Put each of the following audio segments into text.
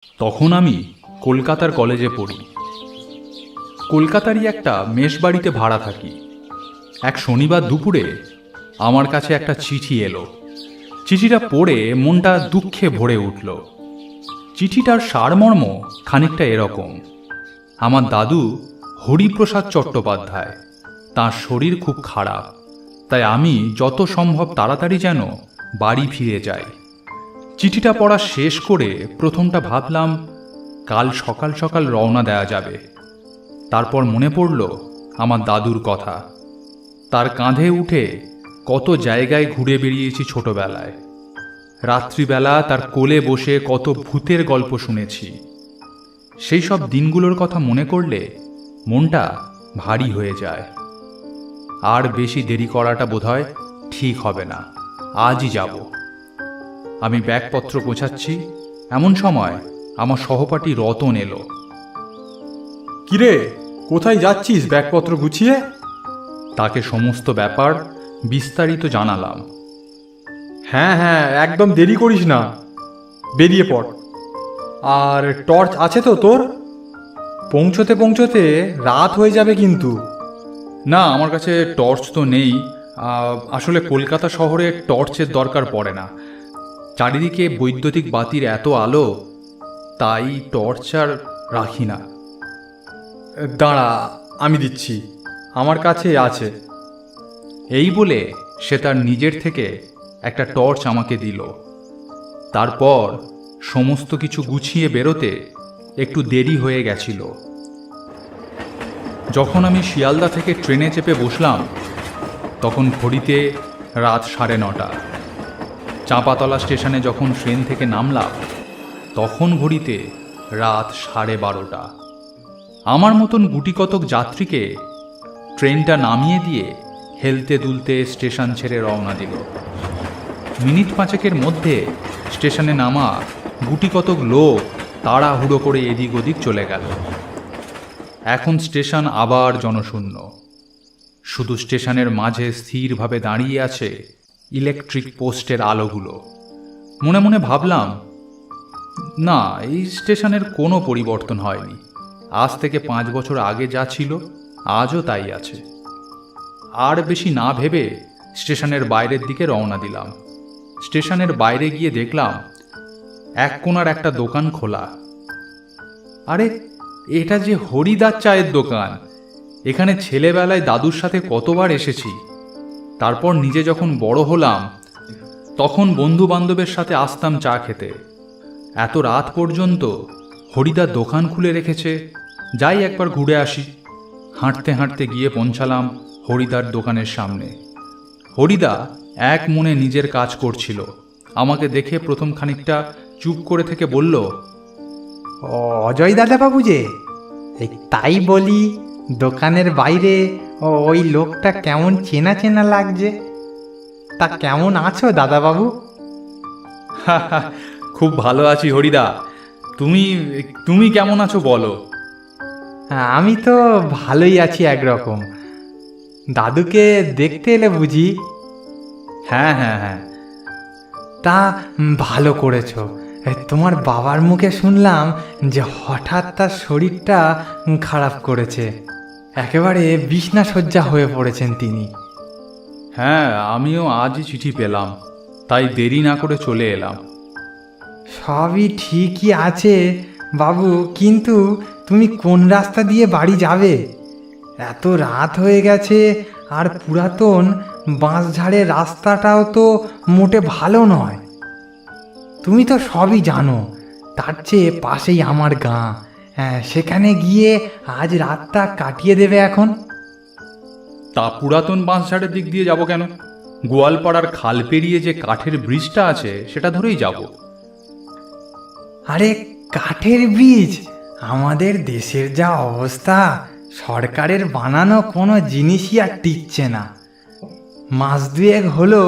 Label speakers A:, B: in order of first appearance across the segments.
A: তখন আমি কলকাতার কলেজে পড়ি। কলকাতারই একটা মেস বাড়িতে ভাড়া থাকি। এক শনিবার দুপুরে আমার কাছে একটা চিঠি এলো। চিঠিটা পড়ে মনটা দুঃখে ভরে উঠল। চিঠিটার সারমর্ম খানিকটা এরকম: আমার দাদু হরিপ্রসাদ চট্টোপাধ্যায়, তাঁর শরীর খুব খারাপ, তাই আমি যত সম্ভব তাড়াতাড়ি যেন বাড়ি ফিরে যাই। চিঠিটা পড়া শেষ করে প্রথমটা ভাবলাম কাল সকাল সকাল রওনা দেওয়া যাবে। তারপর মনে পড়ল আমার দাদুর কথা। তার কাঁধে উঠে কত জায়গায় ঘুরে বেরিয়েছি ছোটবেলায়। রাত্রিবেলা তার কোলে বসে কত ভূতের গল্প শুনেছি। সেই সব দিনগুলোর কথা মনে করলে মনটা ভারী হয়ে যায়। আর বেশি দেরি করাটা বোধহয় ঠিক হবে না, আজই যাব। আমি ব্যাগপত্র গোছাচ্ছি, এমন সময় আমার সহপাঠী রতন এলো।
B: কিরে, কোথায় যাচ্ছিস ব্যাগপত্র গুছিয়ে?
A: তাকে সমস্ত ব্যাপার বিস্তারিত জানালাম।
B: হ্যাঁ হ্যাঁ, একদম দেরি করিস না, বেরিয়ে পড়। আর টর্চ আছে তো তোর? পৌঁছতে পৌঁছতে রাত হয়ে যাবে কিন্তু।
A: না, আমার কাছে টর্চ তো নেই। আসলে কলকাতা শহরে টর্চের দরকার পড়ে না, চারিদিকে বৈদ্যুতিক বাতির এত আলো, তাই টর্চ আর রাখি না।
B: দাঁড়া, আমি দিচ্ছি, আমার কাছে আছে।
A: এই বলে সে তার নিজের থেকে একটা টর্চ আমাকে দিল। তারপর সমস্ত কিছু গুছিয়ে বেরোতে একটু দেরি হয়ে গেছিল। যখন আমি শিয়ালদা থেকে ট্রেনে চেপে বসলাম তখন ঘড়িতে রাত 9:30। চাঁপাতলা স্টেশনে যখন ট্রেন থেকে নামলাম তখন ঘড়িতে রাত 12:30। আমার মতন গুটিকতক যাত্রীকে ট্রেনটা নামিয়ে দিয়ে হেলতে দুলতে স্টেশন ছেড়ে রওনা দিল। মিনিট 5 মধ্যে স্টেশনে নামা গুটিকতক লোক তাড়াহুড়ো করে এদিক ওদিক চলে গেল। এখন স্টেশন আবার জনশূন্য। শুধু স্টেশনের মাঝে স্থিরভাবে দাঁড়িয়ে আছে ইলেকট্রিক পোস্টের আলোগুলো। মনে মনে ভাবলাম, না, এই স্টেশনের কোনো পরিবর্তন হয়নি। আজ থেকে 5 বছর আগে যা ছিল আজও তাই আছে। আর বেশি না ভেবে স্টেশনের বাইরের দিকে রওনা দিলাম। স্টেশনের বাইরে গিয়ে দেখলাম এক কোণার একটা দোকান খোলা। আরে, এটা যে হরিদার চায়ের দোকান। এখানে ছেলেবেলায় দাদুর সাথে কতবার এসেছি। তারপর নিজে যখন বড় হলাম তখন বন্ধু বান্ধবের সাথে আসতাম চা খেতে। এত রাত পর্যন্ত হরিদার দোকান খুলে রেখেছে, যাই একবার ঘুরে আসি। হাঁটতে হাঁটতে গিয়ে পৌঁছালাম হরিদার দোকানের সামনে। হরিদা এক মনে নিজের কাজ করছিল। আমাকে দেখে প্রথম খানিকটা চুপ করে থেকে বলল,
C: অজয় দাদা বাবু যে, তাই বলি দোকানের বাইরে ওই লোকটা কেমন চেনা চেনা লাগছে। তা কেমন আছো দাদা বাবু?
A: খুব ভালো আছি হরিদা, তুমি তুমি কেমন আছো বলো?
C: আমি তো ভালোই আছি একরকম। দাদুকে দেখতে এলে বুঝি?
A: হ্যাঁ হ্যাঁ হ্যাঁ।
C: তা ভালো করেছো। তোমার বাবার মুখে শুনলাম যে হঠাৎ তার শরীরটা খারাপ করেছে, একেবারে বিছনা শয্যা হয়ে পড়েছেন তিনি।
A: হ্যাঁ, আমিও আজই চিঠি পেলাম, তাই দেরি না করে চলে এলাম।
C: সবই ঠিকই আছে বাবু, কিন্তু তুমি কোন রাস্তা দিয়ে বাড়ি যাবে? এত রাত হয়ে গেছে, আর পুরাতন বাঁশঝাড়ের রাস্তাটাও তো মোটে ভালো নয়। তুমি তো সবই জানো। তার চেয়ে পাশেই আমার গাঁ, সেখানে গিয়ে আজ রাতটা কাটিয়ে দেবে এখন।
A: তা পুরাতন বাঁশঝাড়ের দিক দিয়ে যাব কেন? গোয়ালপাড়ার খাল পেরিয়ে যে কাঠের ব্রিজটা আছে সেটা ধরেই যাব।
C: আরে কাঠের ব্রিজ? আমাদের দেশের যা অবস্থা, সরকারের বানানো কোনো জিনিসই আর টিকছে না। মাস 2 হলো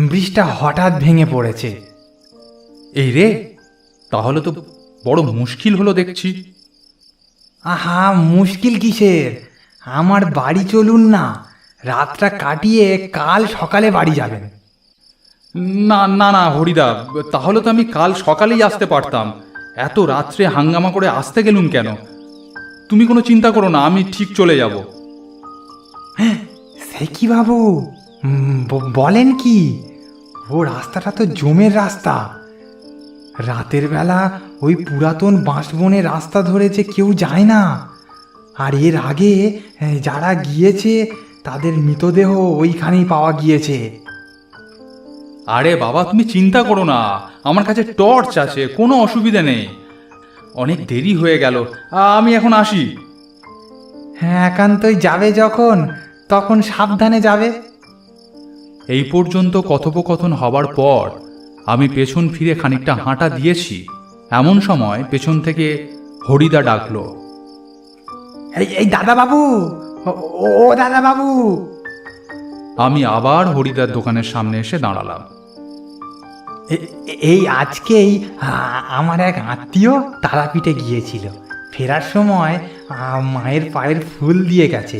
C: ব্রিজটা হঠাৎ ভেঙে পড়েছে।
A: এই রে, তাহলে তো বড় মুশকিল হলো দেখছি।
C: আহা, মুশকিল কিসের? আমার বাড়ি চলুন না, রাতটা কাটিয়ে কাল সকালে বাড়ি যাবেন।
A: না না না হরিদা, তাহলে তো আমি কাল সকালেই আসতে পারতাম। এত রাত্রে হাঙ্গামা করে আসতে গেলুম কেন? তুমি কোনো চিন্তা করো না, আমি ঠিক চলে যাব।
C: সে কি বাবু, বলেন কি? ও রাস্তাটা তো জমের রাস্তা। রাতের বেলা ওই পুরাতন বাঁশবনের রাস্তা ধরে যে কেউ যায় না। আর এর আগে যারা গিয়েছে তাদের মৃতদেহ ওইখানেই পাওয়া গিয়েছে।
A: আরে বাবা, তুমি চিন্তা করো না, আমার কাছে টর্চ আছে, কোনো অসুবিধা নেই। অনেক দেরি হয়ে গেল, আমি এখন আসি।
C: হ্যাঁ, একান্তই যাবে যখন, তখন সাবধানে যাবে।
A: এই পর্যন্ত কথোপকথন হবার পর আমি পেছন ফিরে খানিকটা হাঁটা দিয়েছি, এমন সময় পেছন থেকে হরিদা ডাকলো,
C: এই দাদা বাবু, ও দাদা বাবু।
A: আমি আবার হরিদার দোকানের সামনে এসে দাঁড়ালাম।
C: এই আজকেই আমার এক আত্মীয় তারাপীঠে গিয়েছিল। ফেরার সময় মায়ের পায়ের ফুল দিয়ে গেছে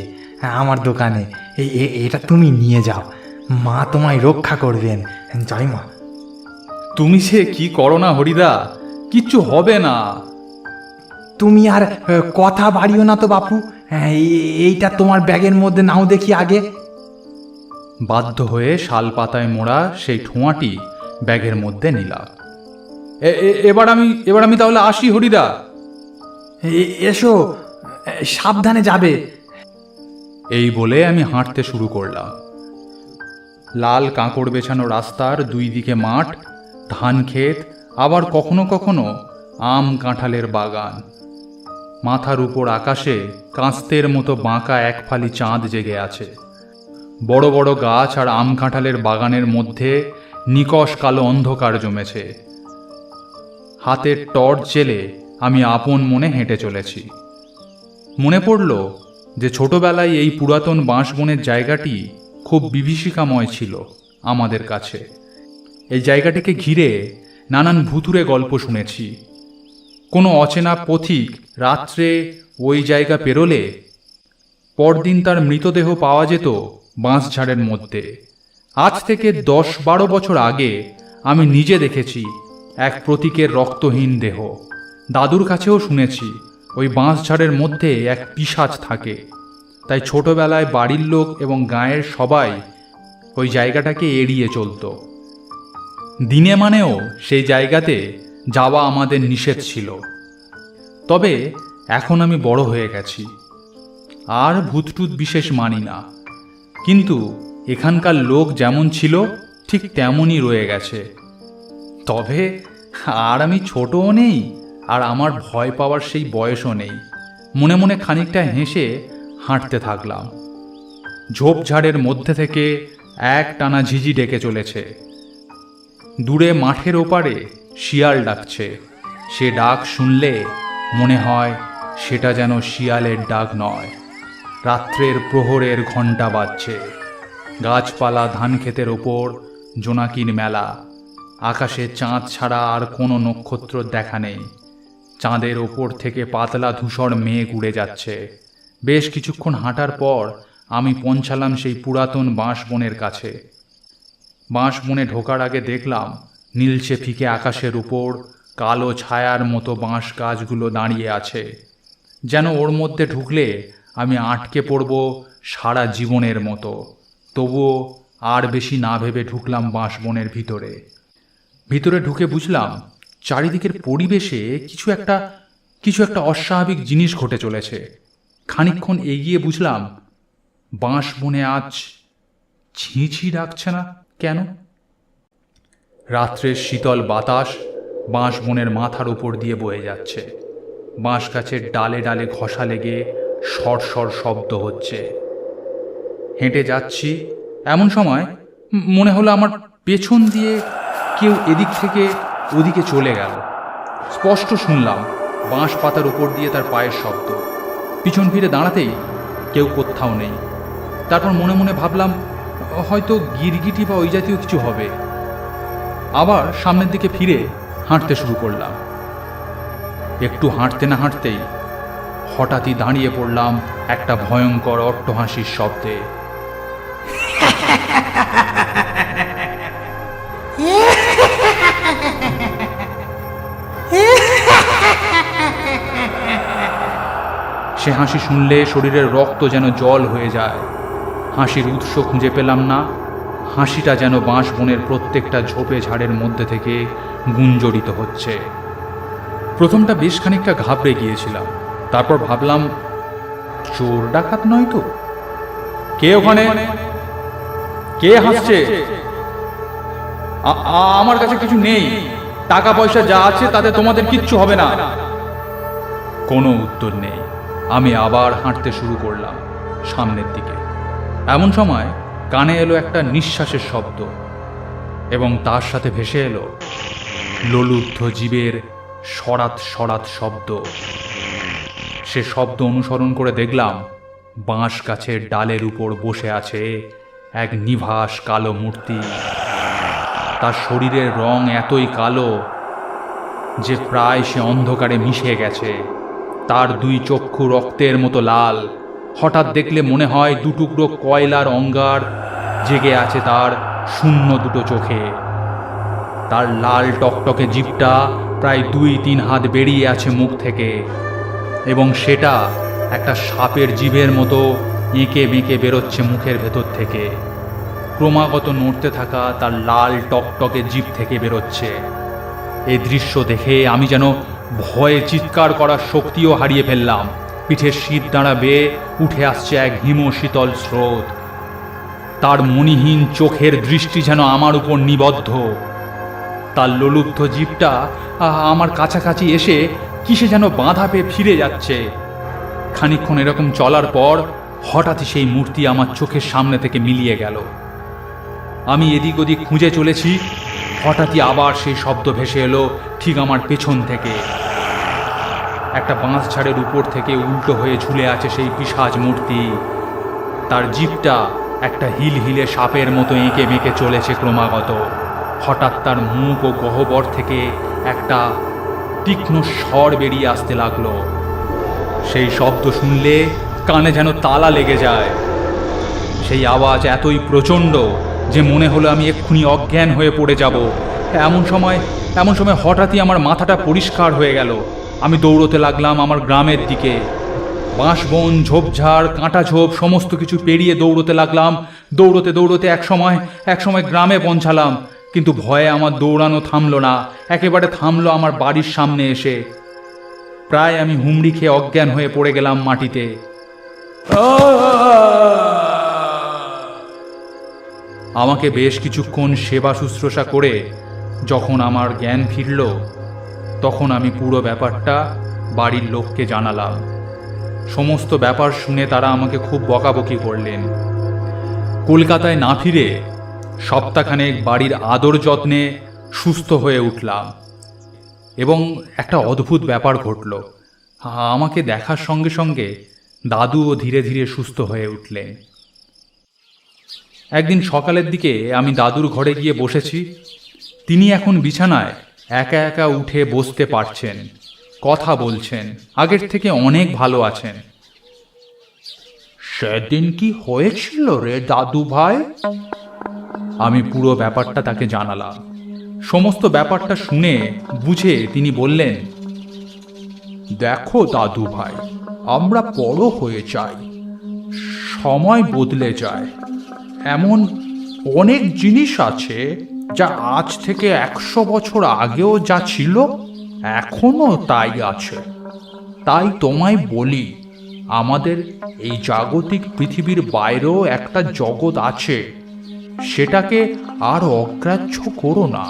C: আমার দোকানে। এটা তুমি নিয়ে যাও, মা তোমায় রক্ষা করবেন। জয় মা।
A: তুমি সে কি করো না হরিদা, কিচ্ছু হবে না।
C: তুমি আর কথা বাড়িও না তো বাপু। এইটা তোমার ব্যাগের মধ্যে নাও দেখি আগে।
A: বাধ্য হয়ে শাল পাতায় মোড়া সেই ঠোঁয়াটি ব্যাগের মধ্যে নিলাম। এবার আমি তাহলে আসি হরিদা।
C: এসো, সাবধানে যাবে।
A: এই বলে আমি হাঁটতে শুরু করলাম। লাল কাঁকড় বেছানো রাস্তার দুই দিকে মাঠ, ধান ক্ষেত, আবার কখনো কখনো আম কাঁঠালের বাগান। মাথার উপর আকাশে কাঁস্তের মতো বাঁকা এক ফালি চাঁদ জেগে আছে। বড় বড় গাছ আর আম কাঁঠালের বাগানের মধ্যে নিকষ কালো অন্ধকার জমেছে। হাতের টর্চ জেলে আমি আপন মনে হেঁটে চলেছি। মনে পড়ল যে ছোটবেলায় এই পুরাতন বাঁশবনের জায়গাটি খুব বিভীষিকাময় ছিল আমাদের কাছে। এই জায়গাটিকে ঘিরে নানান ভুতুড়ে গল্প শুনেছি। কোনো অচেনা পথিক রাত্রে ওই জায়গা পেরোলে পরদিন তার মৃতদেহ পাওয়া যেত বাঁশঝাড়ের মধ্যে। আজ থেকে 10-12 বছর আগে আমি নিজে দেখেছি এক প্রতীকের রক্তহীন দেহ। দাদুর কাছেও শুনেছি ওই বাঁশঝাড়ের মধ্যে এক পিশাচ থাকে। তাই ছোটবেলায় বাড়ির লোক এবং গাঁয়ের সবাই ওই জায়গাটাকে এড়িয়ে চলত। দিনে মানেও সেই জায়গাতে যাওয়া আমাদের নিষেধ ছিল। তবে এখন আমি বড় হয়ে গেছি, আর ভূতটুত বিশেষ মানি না। কিন্তু এখানকার লোক যেমন ছিল ঠিক তেমনই রয়ে গেছে। তবে আর আমি ছোটও নেই, আর আমার ভয় পাওয়ার সেই বয়সও নেই। মনে মনে খানিকটা হেসে হাঁটতে থাকলাম। ঝোপঝাড়ের মধ্যে থেকে এক টানা ঝিঝি ডেকে চলেছে। দূরে মাঠের ওপারে শিয়াল ডাকছে। সে ডাক শুনলে মনে হয় সেটা যেন শিয়ালের ডাক নয়, রাত্রের প্রহরের ঘণ্টা বাজছে। গাছপালা, ধান ক্ষেতের ওপর জোনাকির মেলা। আকাশে চাঁদ ছাড়া আর কোনো নক্ষত্র দেখা নেই। চাঁদের ওপর থেকে পাতলা ধূসর মেঘ উড়ে যাচ্ছে। বেশ কিছুক্ষণ হাঁটার পর আমি পৌঁছালাম সেই পুরাতন বাঁশবনের কাছে। বাঁশবনে ঢোকার আগে দেখলাম নীলচে ফিকে আকাশের উপর কালো ছায়ার মতো বাঁশ গাছগুলো দাঁড়িয়ে আছে, যেন ওর মধ্যে ঢুকলে আমি আটকে পড়ব সারা জীবনের মতো। তবুও আর বেশি না ভেবে ঢুকলাম বাঁশবনের ভিতরে। ভিতরে ঢুকে বুঝলাম চারিদিকের পরিবেশে কিছু একটা অস্বাভাবিক জিনিস ঘটে চলেছে। খানিকক্ষণ এগিয়ে বুঝলাম বাঁশবনে আজ ছিঁচি ডাকছে না কেন। রাত্রের শীতল বাতাস বাঁশবনের মাথার উপর দিয়ে বয়ে যাচ্ছে। বাঁশ গাছের ডালে ডালে ঘষা লেগে সরসর শব্দ হচ্ছে। হেঁটে যাচ্ছি, এমন সময় মনে হলো আমার পেছন দিয়ে কেউ এদিক থেকে ওদিকে চলে গেল। স্পষ্ট শুনলাম বাঁশ পাতার উপর দিয়ে তার পায়ের শব্দ। পিছন ফিরে দাঁড়াতেই কেউ কোথাও নেই। তারপর মনে মনে ভাবলাম হয়তো গিরগিটি বা ওই জাতীয় কিছু হবে। আবার সামনের দিকে ফিরে হাঁটতে শুরু করলাম। একটু হাঁটতে না হাঁটতেই হঠাৎই দাঁড়িয়ে পড়লাম একটা ভয়ঙ্কর অট্টহাসির শব্দে। সে হাসি শুনলে শরীরের রক্ত যেন জল হয়ে যায়। হাসির উৎস খুঁজে পেলাম না। হাসিটা যেন বাঁশবনের প্রত্যেকটা ঝোপে ঝাড়ের মধ্যে থেকে গুঞ্জরিত হচ্ছে। প্রথমটা বেশ খানিকটা ঘাবড়ে গিয়েছিলাম। তারপর ভাবলাম, চোর ডাকাত নয় তো? কে ওখানে? কে হাসছে? আমার কাছে কিছু নেই, টাকা পয়সা যা আছে তাতে তোমাদের কিচ্ছু হবে না। কোনো উত্তর নেই। আমি আবার হাঁটতে শুরু করলাম সামনের দিকে। এমন সময় কানে এলো একটা নিঃশ্বাসের শব্দ, এবং তার সাথে ভেসে এলো লোলুব্ধ জীবের সরাত সরাত শব্দ। সে শব্দ অনুসরণ করে দেখলাম বাঁশ গাছের ডালের উপর বসে আছে এক নিভাস কালো মূর্তি। তার শরীরের রং এতই কালো যে প্রায় সে অন্ধকারে মিশে গেছে। তার দুই চক্ষু রক্তের মতো লাল। হঠাৎ দেখলে মনে হয় দুটুকরো কয়লার অঙ্গার জেগে আছে তার শূন্য দুটো চোখে। তার লাল টকটকে জিভটা প্রায় 2-3 হাত বেরিয়ে আছে মুখ থেকে, এবং সেটা একটা সাপের জিভের মতো এঁকে বেঁকে বেরোচ্ছে মুখের ভেতর থেকে। ক্রমাগত নড়তে থাকা তার লাল টকটকে জিভ থেকে বেরোচ্ছে। এই দৃশ্য দেখে আমি যেন ভয়ে চিৎকার করার শক্তিও হারিয়ে ফেললাম। পিঠের শীত দাঁড়া বেয়ে উঠে আসছে এক হিমশীতল স্রোত। তার মণিহীন চোখের দৃষ্টি যেন আমার উপর নিবদ্ধ। তার লোলুব্ধ জিভটা আমার কাছাকাছি এসে কিসে যেন বাঁধা পেয়ে ফিরে যাচ্ছে। খানিকক্ষণ এরকম চলার পর হঠাৎই সেই মূর্তি আমার চোখের সামনে থেকে মিলিয়ে গেল। আমি এদিক ওদিক খুঁজে চলেছি, হঠাৎই আবার সেই শব্দ ভেসে এলো ঠিক আমার পেছন থেকে। একটা বাঁশ ঝাড়ের উপর থেকে উল্টো হয়ে ঝুলে আছে সেই পিশাচ মূর্তি। তার জিভটা একটা হিলহিলে সাপের মতো এঁকে বেঁকে চলেছে ক্রমাগত। হঠাৎ তার মুখ ও গহ্বর থেকে একটা তীক্ষ্ণ স্বর বেরিয়ে আসতে লাগলো। সেই শব্দ শুনলে কানে যেন তালা লেগে যায়। সেই আওয়াজ এতই প্রচণ্ড যে মনে হলো আমি এক্ষুনি অজ্ঞান হয়ে পড়ে যাব। এমন সময় হঠাৎই আমার মাথাটা পরিষ্কার হয়ে গেল। আমি দৌড়তে লাগলাম আমার গ্রামের দিকে। বাঁশবন, ঝোপঝাড়, কাঁটা ঝোপ সমস্ত কিছু পেরিয়ে দৌড়তে লাগলাম। দৌড়তে এক সময় গ্রামে পৌঁছালাম। কিন্তু ভয়ে আমার দৌড়ানো থামলো না, একেবারে থামলো আমার বাড়ির সামনে এসে। প্রায় আমি হুমড়ি খেয়ে অজ্ঞান হয়ে পড়ে গেলাম মাটিতে। আমাকে বেশ কিছুক্ষণ সেবা শুশ্রূষা করে যখন আমার জ্ঞান ফিরল, তখন আমি পুরো ব্যাপারটা বাড়ির লোককে জানালাম। সমস্ত ব্যাপার শুনে তারা আমাকে খুব বকাবকি করলেন। কলকাতায় না ফিরে সপ্তাহখানেক বাড়ির আদর যত্নে সুস্থ হয়ে উঠলাম, এবং একটা অদ্ভুত ব্যাপার ঘটল। আমাকে দেখার সঙ্গে সঙ্গে দাদুও ধীরে ধীরে সুস্থ হয়ে উঠলেন। একদিন সকালের দিকে আমি দাদুর ঘরে গিয়ে বসেছি। তিনি এখন বিছানায় একা একা উঠে বসতে পারছেন, কথা বলছেন, আগের থেকে অনেক ভালো আছেন। সেদিন কি হয়েছিল রে দাদু ভাই? আমি পুরো ব্যাপারটা তাকে জানালাম। সমস্ত ব্যাপারটা শুনে বুঝে তিনি বললেন, দেখো দাদু ভাই, আমরা বড় হয়ে যাই, সময় বদলে যায়। এমন অনেক জিনিস আছে যা আজ থেকে 100 বছর আগেও যা ছিল এখনো তাই আছে। তাই তোমায় বলি, আমাদের এই জাগতিক পৃথিবীর বাইরেও একটা জগৎ আছে, সেটাকে আর অগ্রাহ্য করো না।